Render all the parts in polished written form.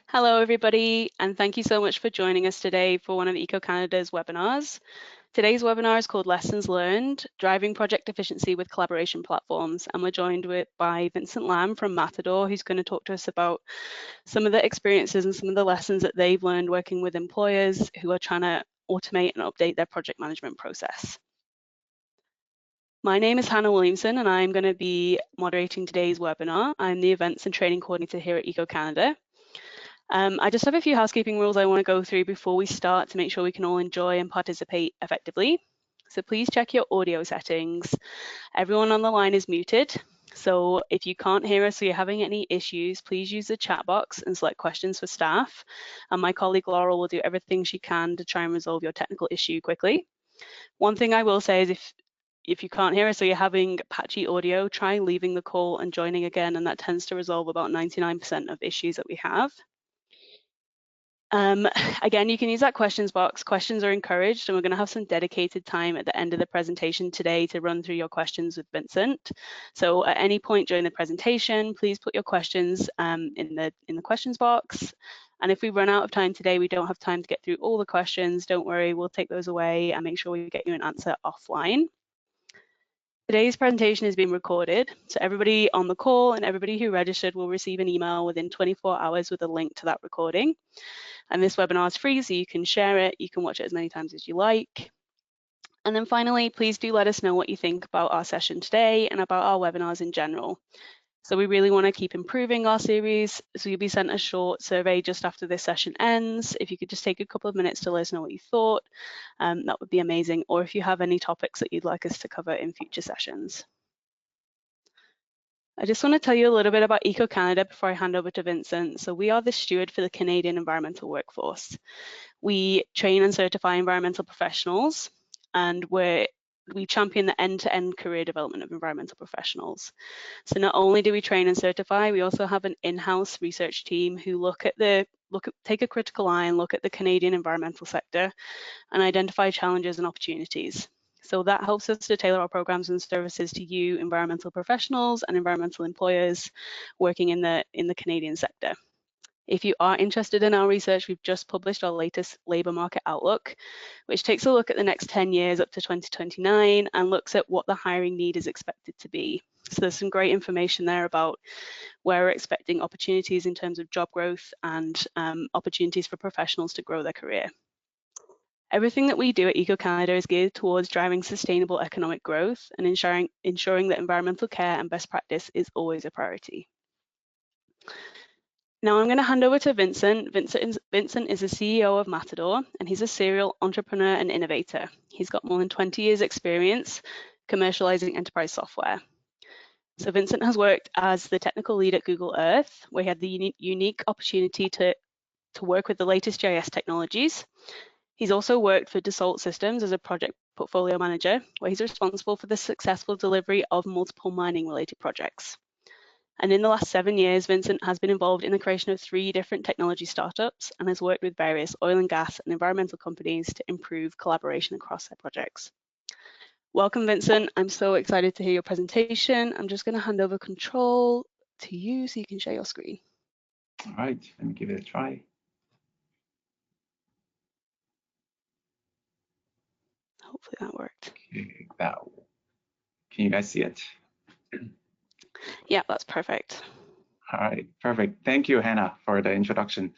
Hello, everybody, and thank you so much for joining us today for one of Eco Canada's webinars. Today's webinar is called Lessons Learned, Driving Project Efficiency with Collaboration Platforms, and we're joined by Vincent Lamb from Matidor, who's going to talk to us about some of the experiences and some of the lessons that they've learned working with employers who are trying to automate and update their project management process. My name is Hannah Williamson, and I'm going to be moderating today's webinar. I'm the Events and Training Coordinator here at Eco Canada. I just have a few housekeeping rules I want to go through before we start to make sure we can all enjoy and participate effectively. So please check your audio settings. Everyone on the line is muted. So if you can't hear us or you're having any issues, please use the chat box and select questions for staff. And my colleague Laura will do everything she can to try and resolve your technical issue quickly. One thing I will say is if you can't hear us or you're having patchy audio, try leaving the call and joining again, and that tends to resolve about 99% of issues that we have. Again, you can use that questions box. Questions are encouraged, and we're going to have some dedicated time at the end of the presentation today to run through your questions with Vincent. So at any point during the presentation, please put your questions in the questions box. And if we run out of time today, we don't have time to get through all the questions, don't worry, we'll take those away and make sure we get you an answer offline. Today's presentation is being recorded, so everybody on the call and everybody who registered will receive an email within 24 hours with a link to that recording. And this webinar is free, so you can share it, you can watch it as many times as you like. And then finally, please do let us know what you think about our session today and about our webinars in general. So we really want to keep improving our series, so you'll be sent a short survey just after this session ends. If you could just take a couple of minutes to let us know what you thought, that would be amazing. Or if you have any topics that you'd like us to cover in future sessions. I just want to tell you a little bit about Eco Canada before I hand over to Vincent. So we are the steward for the Canadian environmental workforce. We train and certify environmental professionals, and we champion the end-to-end career development of environmental professionals. So not only do we train and certify, we also have an in-house research team who take a critical eye and look at the Canadian environmental sector and identify challenges and opportunities. So that helps us to tailor our programs and services to you, environmental professionals and environmental employers working in the Canadian sector. If you are interested in our research, we've just published our latest labour market outlook, which takes a look at the next 10 years up to 2029 and looks at what the hiring need is expected to be. So there's some great information there about where we're expecting opportunities in terms of job growth and opportunities for professionals to grow their career. Everything that we do at Eco Canada is geared towards driving sustainable economic growth and ensuring that environmental care and best practice is always a priority. Now I'm going to hand over to Vincent. Vincent is the CEO of Matidor, and he's a serial entrepreneur and innovator. He's got more than 20 years experience commercializing enterprise software. So Vincent has worked as the technical lead at Google Earth, where he had the unique opportunity to work with the latest GIS technologies. He's also worked for Dassault Systems as a project portfolio manager, where he's responsible for the successful delivery of multiple mining-related projects. And in the last 7 years, Vincent has been involved in the creation of 3 different technology startups and has worked with various oil and gas and environmental companies to improve collaboration across their projects. Welcome, Vincent. I'm so excited to hear your presentation. I'm just going to hand over control to you so you can share your screen. All right, let me give it a try. Hopefully that worked. Okay, can you guys see it? Yeah, that's perfect. All right, perfect. Thank you, Hannah, for the introduction.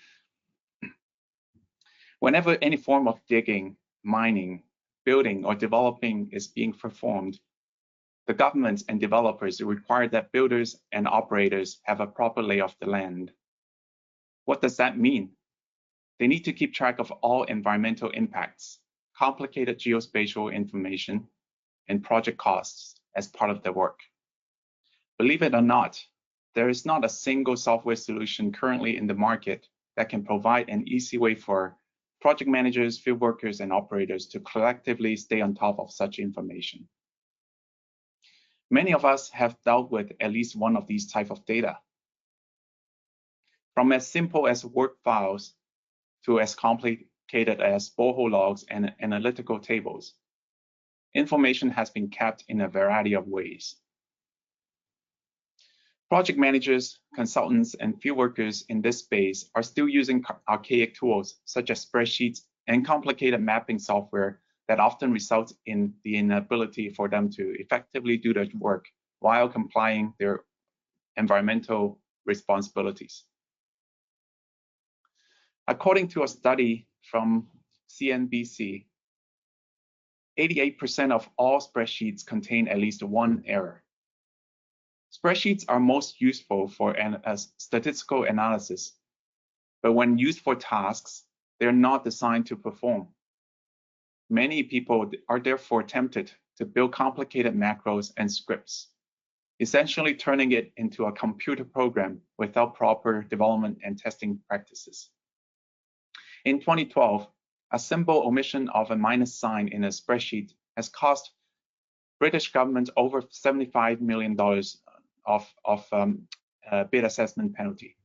Whenever any form of digging, mining, building, or developing is being performed, the governments and developers require that builders and operators have a proper lay of the land. What does that mean? They need to keep track of all environmental impacts, complicated geospatial information, and project costs as part of their work. Believe it or not, there is not a single software solution currently in the market that can provide an easy way for project managers, field workers, and operators to collectively stay on top of such information. Many of us have dealt with at least one of these types of data. From as simple as work files to as complicated as borehole logs and analytical tables, information has been kept in a variety of ways. Project managers, consultants, and field workers in this space are still using archaic tools such as spreadsheets and complicated mapping software that often results in the inability for them to effectively do their work while complying their environmental responsibilities. According to a study from CNBC, 88% of all spreadsheets contain at least one error. Spreadsheets are most useful for statistical analysis, but when used for tasks, they're not designed to perform. Many people are therefore tempted to build complicated macros and scripts, essentially turning it into a computer program without proper development and testing practices. In 2012, a simple omission of a minus sign in a spreadsheet has cost British government over $75 million of bid assessment penalty.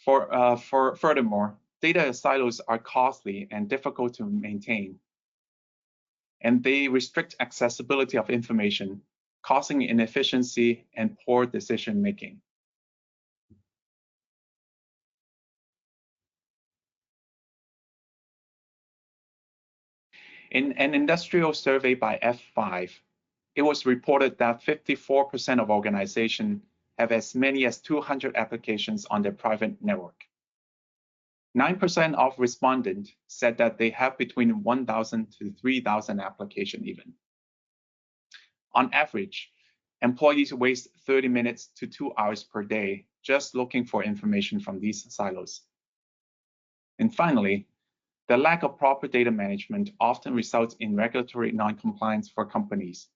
Furthermore, data silos are costly and difficult to maintain, and they restrict accessibility of information, causing inefficiency and poor decision making. In an industrial survey by F5, it was reported that 54% of organizations have as many as 200 applications on their private network. 9% of respondents said that they have between 1,000 to 3,000 applications even. On average, employees waste 30 minutes to 2 hours per day just looking for information from these silos. And finally, the lack of proper data management often results in regulatory non-compliance for companies.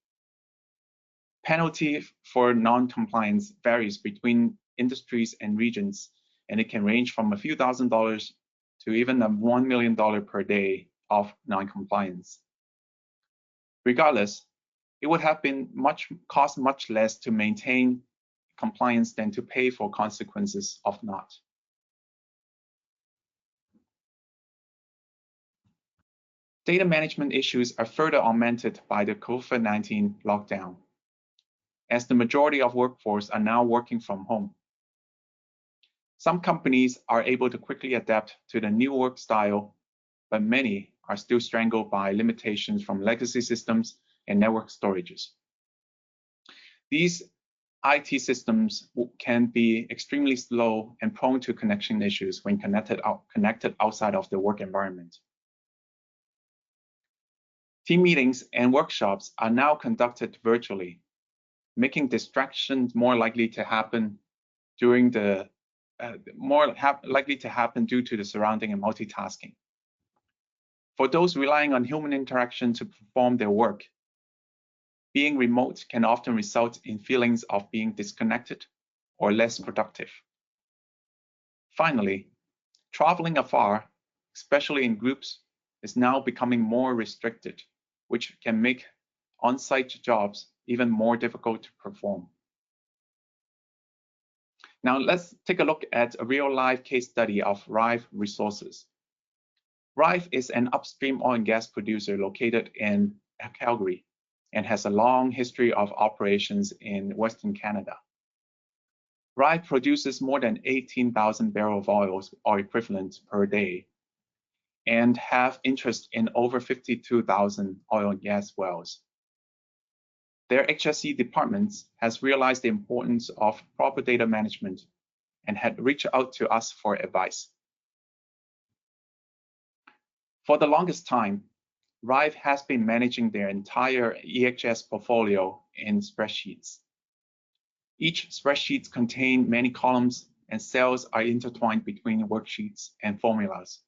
Penalty for non-compliance varies between industries and regions, and it can range from a few $1,000s to even $1 million per day of non-compliance. Regardless, it would have cost much less to maintain compliance than to pay for consequences of not. Data management issues are further augmented by the COVID-19 lockdown, as the majority of workforce are now working from home. Some companies are able to quickly adapt to the new work style, but many are still strangled by limitations from legacy systems and network storages. These IT systems can be extremely slow and prone to connection issues when connected outside of the work environment. Team meetings and workshops are now conducted virtually, making distractions more likely to happen due to the surrounding and multitasking. For those relying on human interaction to perform their work, being remote can often result in feelings of being disconnected or less productive. Finally, traveling afar, especially in groups, is now becoming more restricted, which can make on-site jobs even more difficult to perform. Now let's take a look at a real-life case study of Rive Resources. Rive is an upstream oil and gas producer located in Calgary and has a long history of operations in Western Canada. Rive produces more than 18,000 barrels of oil equivalent per day and have interest in over 52,000 oil and gas wells. Their HSE department has realized the importance of proper data management and had reached out to us for advice. For the longest time, Rive has been managing their entire EHS portfolio in spreadsheets. Each spreadsheet contains many columns and cells are intertwined between worksheets and formulas.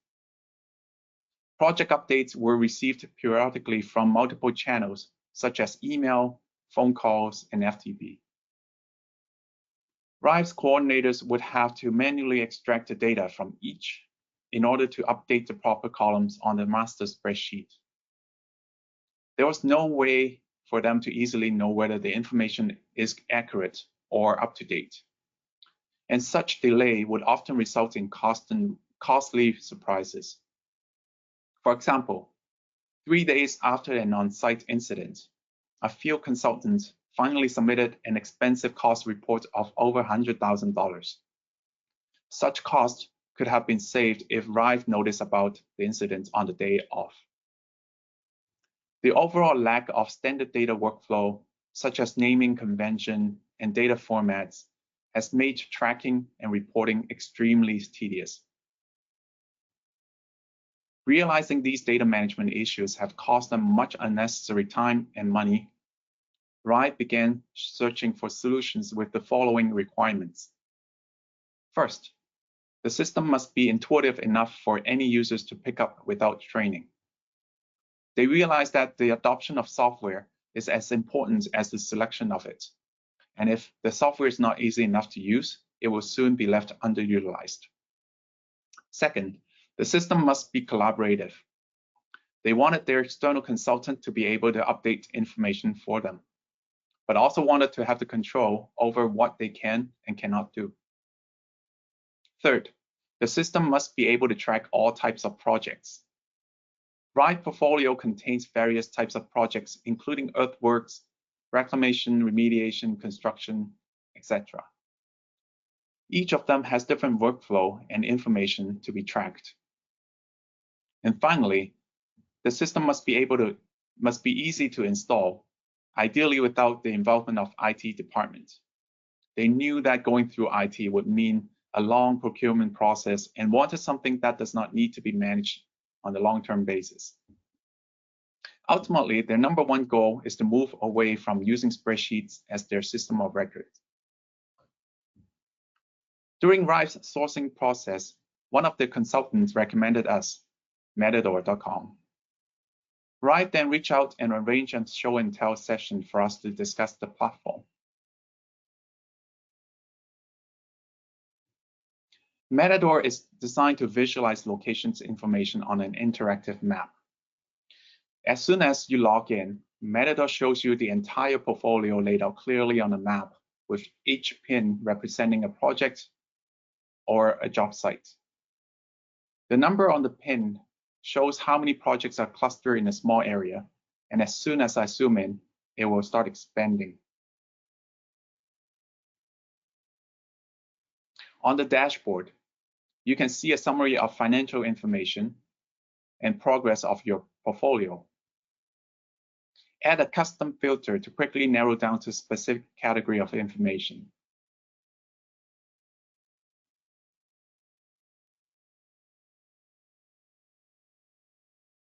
Project updates were received periodically from multiple channels, such as email, phone calls, and FTP. Rive's coordinators would have to manually extract the data from each in order to update the proper columns on the master spreadsheet. There was no way for them to easily know whether the information is accurate or up to date. And such delay would often result in costly surprises. For example, 3 days after an on-site incident, a field consultant finally submitted an expensive cost report of over $100,000. Such cost could have been saved if Rive noticed about the incident on the day of. The overall lack of standard data workflow, such as naming convention and data formats, has made tracking and reporting extremely tedious. Realizing these data management issues have cost them much unnecessary time and money, Rive began searching for solutions with the following requirements. First, the system must be intuitive enough for any users to pick up without training. They realized that the adoption of software is as important as the selection of it. And if the software is not easy enough to use, it will soon be left underutilized. Second, the system must be collaborative. They wanted their external consultant to be able to update information for them, but also wanted to have the control over what they can and cannot do. Third, the system must be able to track all types of projects. Rive portfolio contains various types of projects, including earthworks, reclamation, remediation, construction, etc. Each of them has different workflow and information to be tracked. And finally, the system must be easy to install, ideally without the involvement of IT department. They knew that going through IT would mean a long procurement process and wanted something that does not need to be managed on a long-term basis. Ultimately, their number one goal is to move away from using spreadsheets as their system of record. During Rive's sourcing process, one of the consultants recommended us, Matidor.com. Rive then reached out and arranged a show and tell session for us to discuss the platform. Matidor is designed to visualize locations information on an interactive map. As soon as you log in, Matidor shows you the entire portfolio laid out clearly on a map, with each pin representing a project or a job site. The number on the pin shows how many projects are clustered in a small area, and as soon as I zoom in, it will start expanding. On the dashboard, you can see a summary of financial information and progress of your portfolio. Add a custom filter to quickly narrow down to a specific category of information.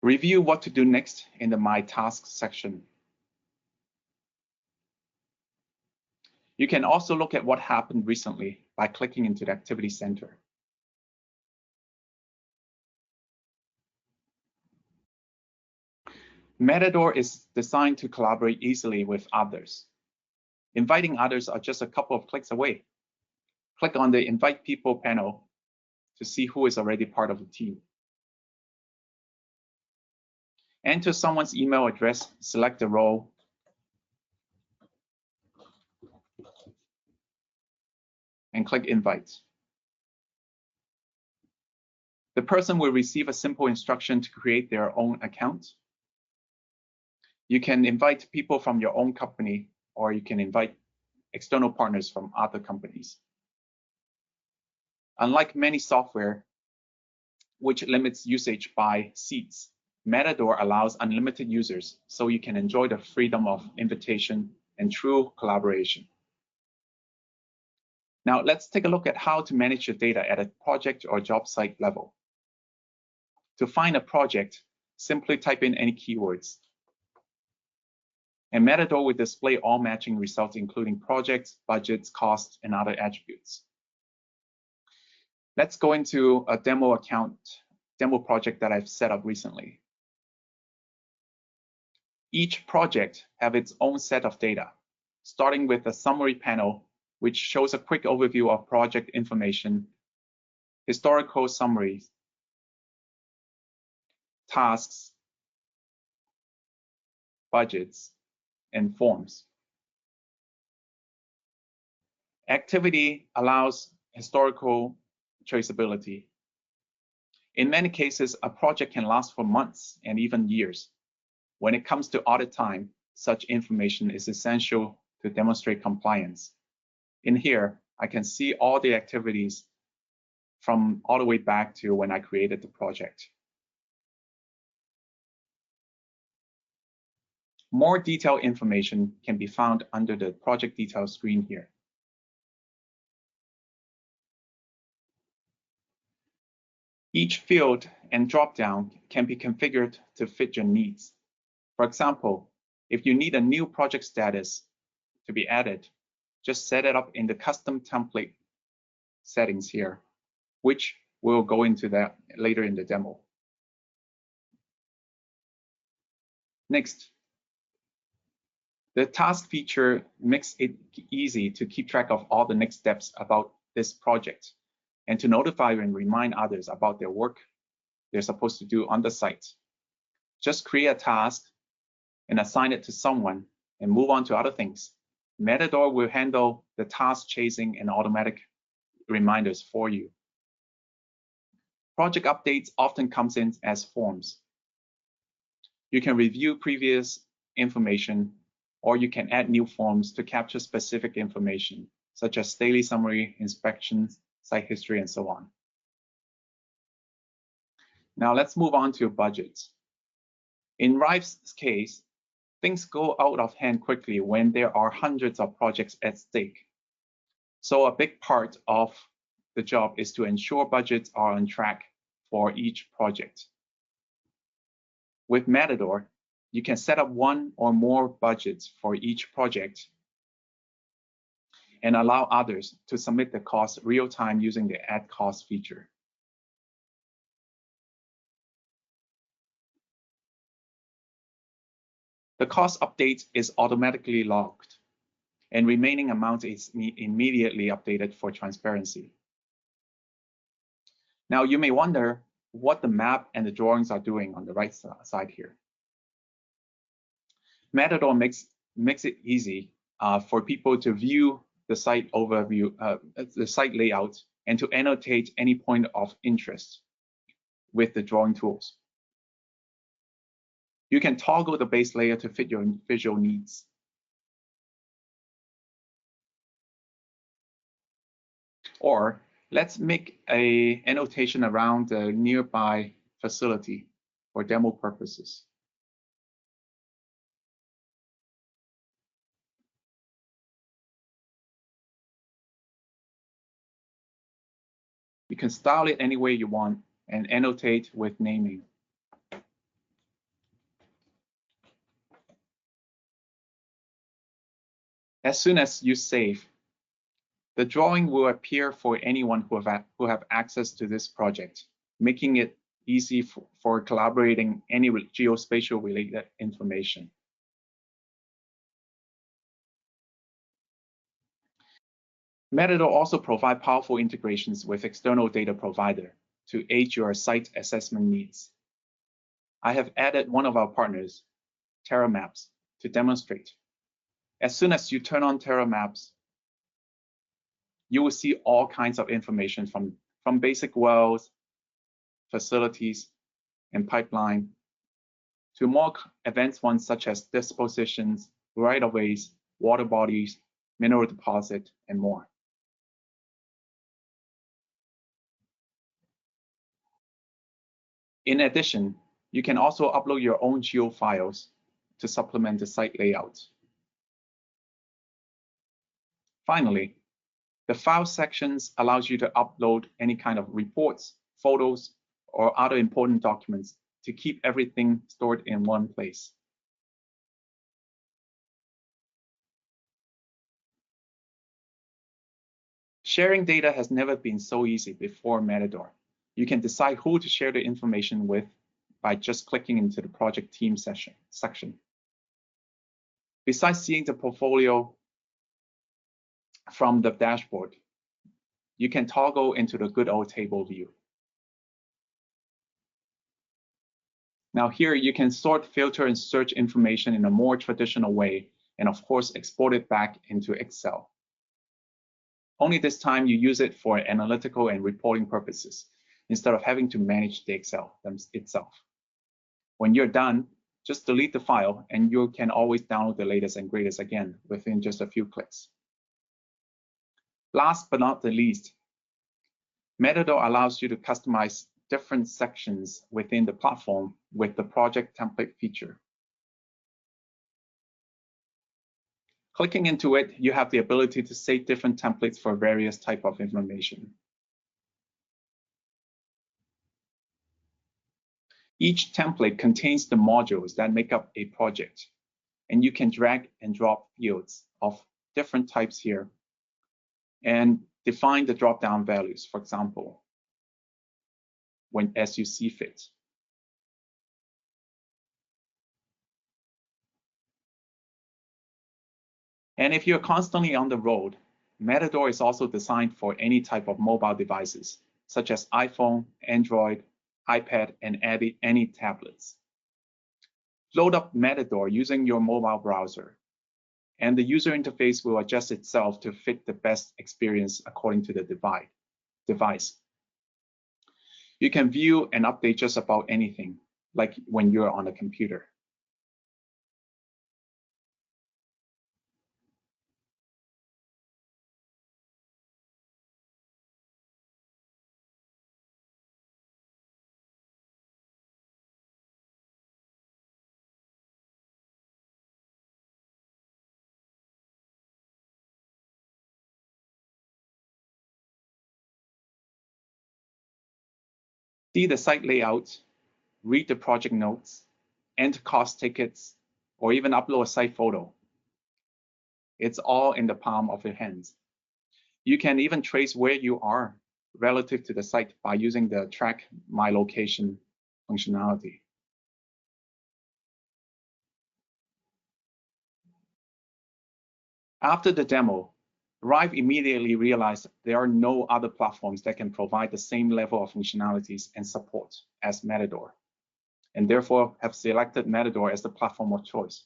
Review what to do next in the My Tasks section. You can also look at what happened recently by clicking into the Activity Center. Matidor is designed to collaborate easily with others. Inviting others are just a couple of clicks away. Click on the Invite People panel to see who is already part of the team. Enter someone's email address, select the role, and click Invite. The person will receive a simple instruction to create their own account. You can invite people from your own company, or you can invite external partners from other companies. Unlike many software, which limits usage by seats, Matidor allows unlimited users, so you can enjoy the freedom of invitation and true collaboration. Now let's take a look at how to manage your data at a project or job site level. To find a project, simply type in any keywords. And Matidor will display all matching results, including projects, budgets, costs, and other attributes. Let's go into a demo project that I've set up recently. Each project has its own set of data, starting with a summary panel, which shows a quick overview of project information, historical summaries, tasks, budgets, and forms. Activity allows historical traceability. In many cases, a project can last for months and even years. When it comes to audit time, such information is essential to demonstrate compliance. In here, I can see all the activities from all the way back to when I created the project. More detailed information can be found under the project details screen here. Each field and dropdown can be configured to fit your needs. For example, if you need a new project status to be added, just set it up in the custom template settings here, which we'll go into that later in the demo. Next, the task feature makes it easy to keep track of all the next steps about this project and to notify and remind others about their work they're supposed to do on the site. Just create a task and assign it to someone and move on to other things. Matidor will handle the task chasing and automatic reminders for you. Project updates often comes in as forms. You can review previous information, or you can add new forms to capture specific information, such as daily summary, inspections, site history, and so on. Now let's move on to budgets. In Rive's case, things go out of hand quickly when there are hundreds of projects at stake. So a big part of the job is to ensure budgets are on track for each project. With Matidor, you can set up one or more budgets for each project and allow others to submit the cost real-time using the Add Cost feature. The cost update is automatically logged, and remaining amount is immediately updated for transparency. Now you may wonder what the map and the drawings are doing on the right side here. Matidor makes it easy for people to view the site overview, the site layout, and to annotate any point of interest with the drawing tools. You can toggle the base layer to fit your visual needs. Or let's make an annotation around the nearby facility for demo purposes. You can style it any way you want and annotate with naming. As soon as you save, the drawing will appear for anyone who have access to this project, making it easy for collaborating any geospatial related information. Matidor also provides powerful integrations with external data provider to aid your site assessment needs. I have added one of our partners, TerraMaps, to demonstrate. As soon as you turn on TerraMaps, you will see all kinds of information from basic wells, facilities, and pipeline to more advanced ones such as dispositions, right-of-ways, water bodies, mineral deposit, and more. In addition, you can also upload your own geo files to supplement the site layout. Finally, the file sections allows you to upload any kind of reports, photos, or other important documents to keep everything stored in one place. Sharing data has never been so easy before Matidor. You can decide who to share the information with by just clicking into the project team section. Besides seeing the portfolio from the dashboard, you can toggle into the good old table view. Now here you can sort, filter, and search information in a more traditional way, and of course export it back into Excel. Only this time you use it for analytical and reporting purposes, instead of having to manage the Excel itself. When you're done, Just delete the file and you can always download the latest and greatest again within just a few clicks. Last but not the least, Matidor allows you to customize different sections within the platform with the project template feature. Clicking into it, you have the ability to save different templates for various types of information. Each template contains the modules that make up a project, and you can drag and drop fields of different types here and define the drop-down values, for example, as you see fit. And if you're constantly on the road, Matidor is also designed for any type of mobile devices, such as iPhone, Android, iPad, and any tablets. Load up Matidor using your mobile browser, and the user interface will adjust itself to fit the best experience according to the device. You can view and update just about anything, like when you're on a computer. See the site layout, read the project notes, enter cost tickets, or even upload a site photo. It's all in the palm of your hands. You can even trace where you are relative to the site by using the Track My Location functionality. After the demo, Rive immediately realized there are no other platforms that can provide the same level of functionalities and support as Matidor, and therefore have selected Matidor as the platform of choice.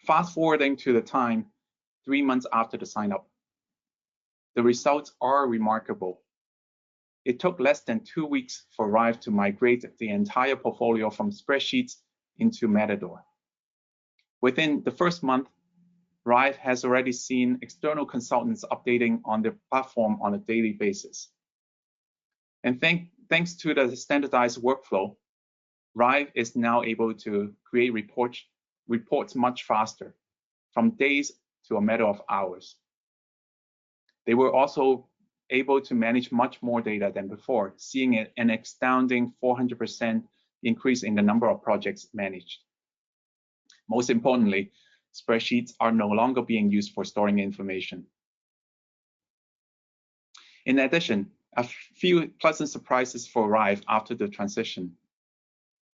Fast forwarding to the time 3 months after the sign up, the results are remarkable. It took less than 2 weeks for Rive to migrate the entire portfolio from spreadsheets into Matidor. Within the first month, Rive has already seen external consultants updating on the platform on a daily basis. And thanks to the standardized workflow, Rive is now able to create reports much faster, from days to a matter of hours. They were also able to manage much more data than before, seeing an astounding 400% increase in the number of projects managed. Most importantly, spreadsheets are no longer being used for storing information. In addition, a few pleasant surprises for Rive after the transition.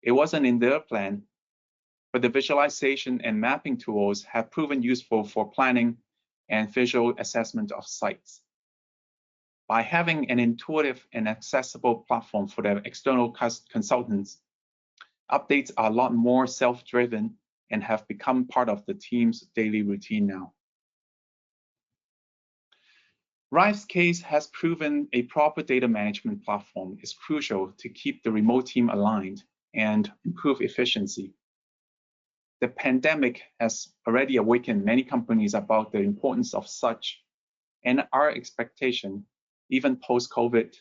It wasn't in their plan, but the visualization and mapping tools have proven useful for planning and visual assessment of sites. By having an intuitive and accessible platform for their external consultants, updates are a lot more self-driven and have become part of the team's daily routine now. Rive's case has proven a proper data management platform is crucial to keep the remote team aligned and improve efficiency. The pandemic has already awakened many companies about the importance of such, and our expectation, even post-COVID,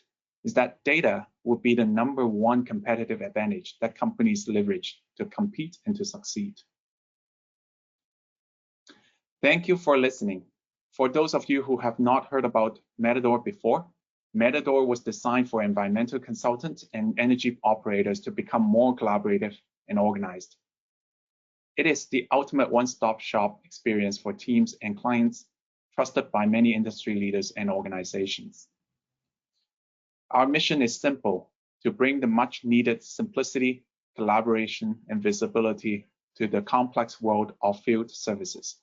is that data will be the #1 competitive advantage that companies leverage to compete and to succeed. Thank you for listening. For those of you who have not heard about Matidor before, Matidor was designed for environmental consultants and energy operators to become more collaborative and organized. It is the ultimate one-stop shop experience for teams and clients trusted by many industry leaders and organizations. Our mission is simple: to bring the much needed simplicity, collaboration, and visibility to the complex world of field services.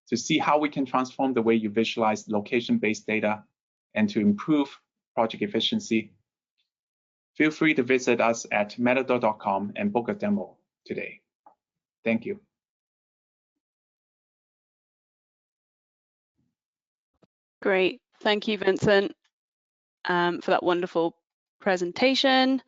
To see how we can transform the way you visualize location-based data and to improve project efficiency, feel free to visit us at matidor.com and book a demo today. Thank you. Great. Thank you, Vincent, for that wonderful presentation.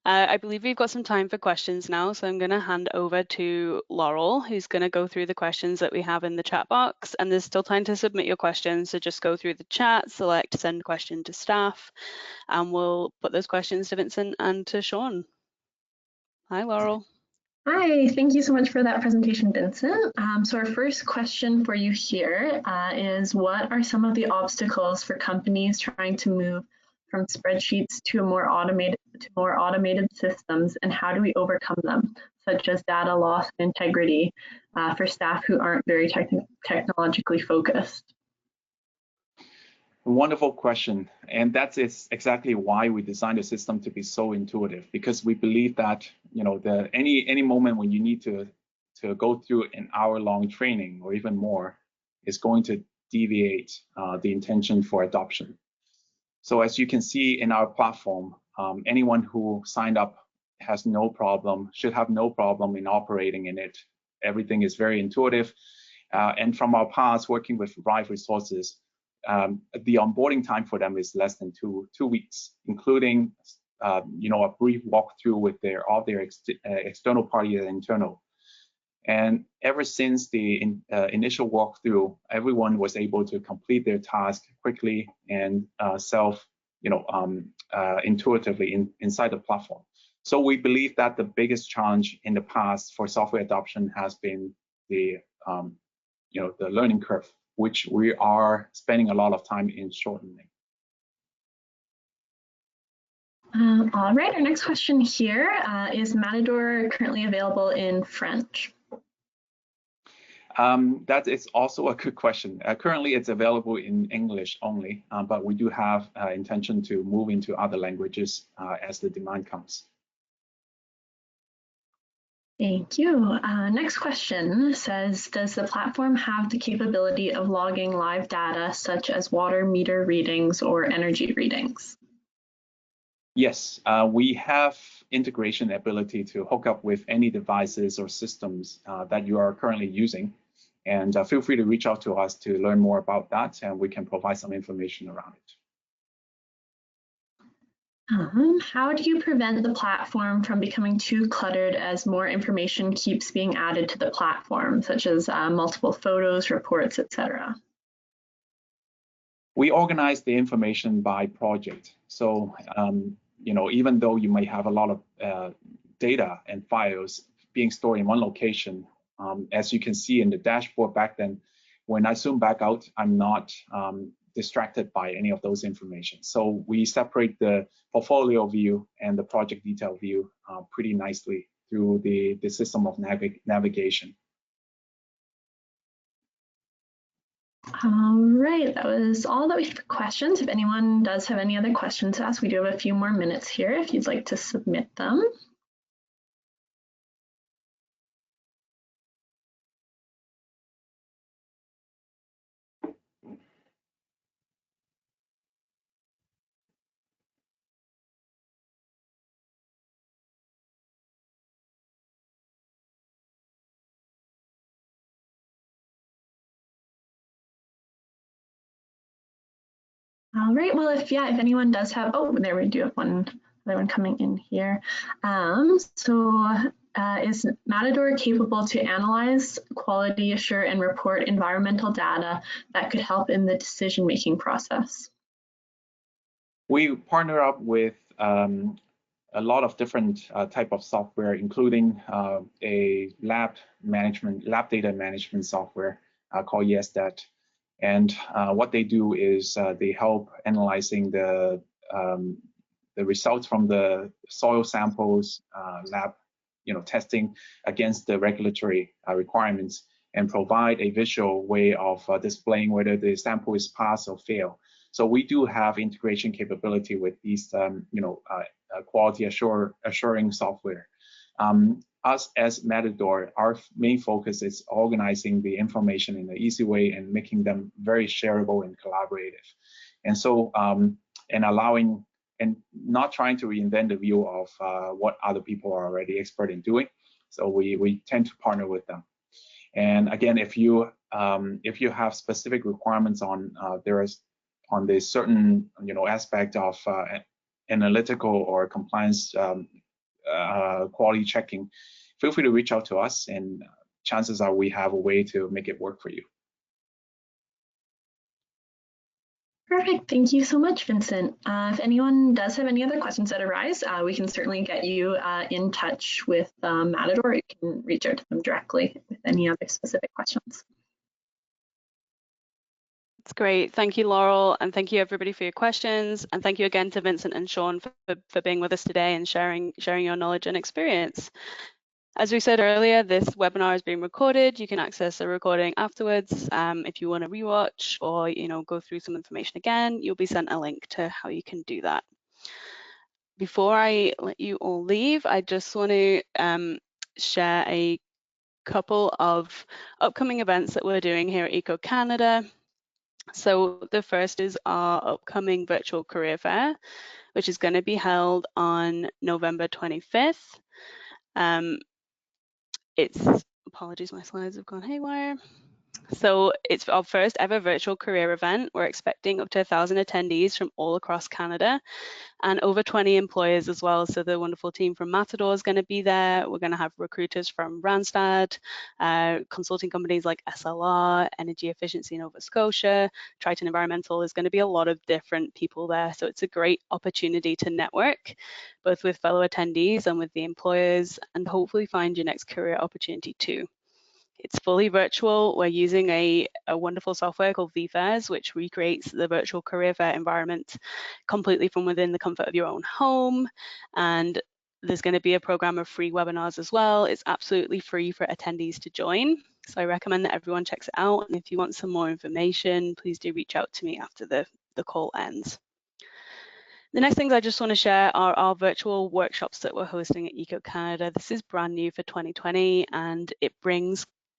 I believe we've got some time for questions now, so I'm going to hand over to Laurel, who's going to go through the questions that we have in the chat box. And there's still time to submit your questions, so just go through the chat, select send question to staff, and we'll put those questions to Vincent and to Sean. Hi, Laurel. Hi, thank you so much for that presentation, Vincent. So our first question for you here is, what are some of the obstacles for companies trying to move from spreadsheets to more automated systems, and how do we overcome them, such as data loss and integrity for staff who aren't very technologically focused? Wonderful question, and that's exactly why we designed the system to be so intuitive, because we believe that any moment when you need to go through an hour-long training or even more is going to deviate the intention for adoption. So as you can see in our platform, anyone who signed up should have no problem in operating in it. Everything is very intuitive, and from our past working with Rive Resources, the onboarding time for them is less than two weeks, including a brief walkthrough with all their external party and internal. And ever since the initial walkthrough, everyone was able to complete their task quickly and intuitively inside the platform. So we believe that the biggest challenge in the past for software adoption has been the learning curve, which we are spending a lot of time in shortening. All right, our next question here is Matidor currently available in French? That is also a good question. Currently, it's available in English only, but we do have intention to move into other languages as the demand comes. Thank you. Next question says, does the platform have the capability of logging live data such as water meter readings or energy readings? Yes, we have integration ability to hook up with any devices or systems that you are currently using. And feel free to reach out to us to learn more about that, and we can provide some information around it. How do you prevent the platform from becoming too cluttered as more information keeps being added to the platform, such as multiple photos, reports, etc.? We organize the information by project. So, even though you may have a lot of data and files being stored in one location, as you can see in the dashboard back then, when I zoom back out, I'm not distracted by any of those information. So we separate the portfolio view and the project detail view pretty nicely through the system of navigation. All right, that was all that we have for questions. If anyone does have any other questions to ask, we do have a few more minutes here if you'd like to submit them. All right, well, if anyone does have, there we do have other one coming in here. Is Matidor capable to analyze, quality assure, and report environmental data that could help in the decision-making process? We partner up with a lot of different type of software, including a lab data management software called ESDAT. And what they do is they help analyzing the results from the soil samples, lab testing against the regulatory requirements, and provide a visual way of displaying whether the sample is pass or fail. So we do have integration capability with these quality assuring software. Us as Matidor, our main focus is organizing the information in an easy way and making them very shareable and collaborative. And so, and allowing and not trying to reinvent the view of what other people are already expert in doing. So we tend to partner with them. And again, if you have specific requirements on on the certain aspect of analytical or compliance quality checking, feel free to reach out to us, and chances are we have a way to make it work for you. Perfect. Thank you so much, Vincent. If anyone does have any other questions that arise, we can certainly get you in touch with Matidor. You can reach out to them directly with any other specific questions. That's great. Thank you, Laurel, and thank you everybody for your questions. And thank you again to Vincent and Sean for being with us today and sharing your knowledge and experience. As we said earlier, this webinar is being recorded. You can access the recording afterwards. If you want to rewatch or go through some information again, you'll be sent a link to how you can do that. Before I let you all leave, I just want to share a couple of upcoming events that we're doing here at Eco Canada. So the first is our upcoming virtual career fair, which is going to be held on November 25th. Apologies, my slides have gone haywire. So it's our first ever virtual career event. We're expecting up to 1,000 attendees from all across Canada and over 20 employers as well. So the wonderful team from Matidor is going to be there. We're going to have recruiters from Randstad, consulting companies like SLR, Energy Efficiency Nova Scotia, Triton Environmental. There's going to be a lot of different people there. So it's a great opportunity to network, both with fellow attendees and with the employers, and hopefully find your next career opportunity too. It's fully virtual. We're using a wonderful software called vFairs, which recreates the virtual career fair environment completely from within the comfort of your own home. And there's going to be a program of free webinars as well. It's absolutely free for attendees to join. So I recommend that everyone checks it out. And if you want some more information, please do reach out to me after the call ends. The next things I just want to share are our virtual workshops that we're hosting at Eco Canada. This is brand new for 2020, and it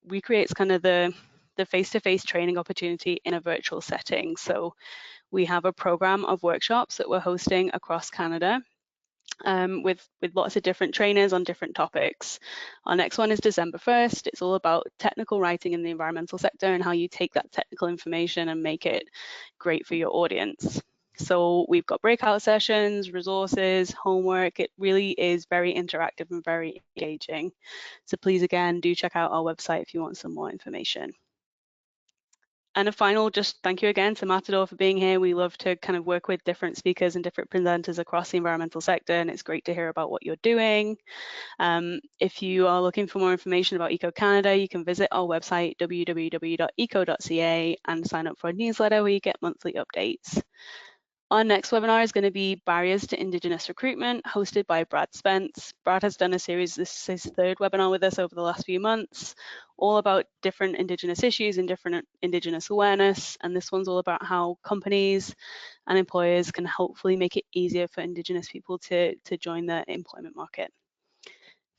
recreates kind of the face-to-face training opportunity in a virtual setting. So we have a program of workshops that we're hosting across Canada with lots of different trainers on different topics. Our next one is December 1st. It's all about technical writing in the environmental sector and how you take that technical information and make it great for your audience. So we've got breakout sessions, resources, homework. It really is very interactive and very engaging. So please, again, do check out our website if you want some more information. And a final, just thank you again to Matidor for being here. We love to kind of work with different speakers and different presenters across the environmental sector, and it's great to hear about what you're doing. If you are looking for more information about Eco Canada, you can visit our website, www.eco.ca, and sign up for a newsletter where you get monthly updates. Our next webinar is going to be Barriers to Indigenous Recruitment, hosted by Brad Spence. Brad has done a series, this is his third webinar with us over the last few months, all about different Indigenous issues and different Indigenous awareness. And this one's all about how companies and employers can hopefully make it easier for Indigenous people to join the employment market.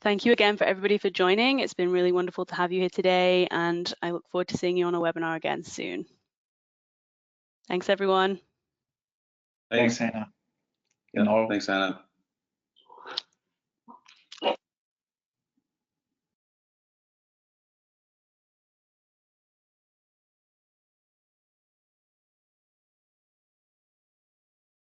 Thank you again for everybody for joining. It's been really wonderful to have you here today, and I look forward to seeing you on a webinar again soon. Thanks, everyone. Thanks, Hannah. Yeah, thanks, Hannah.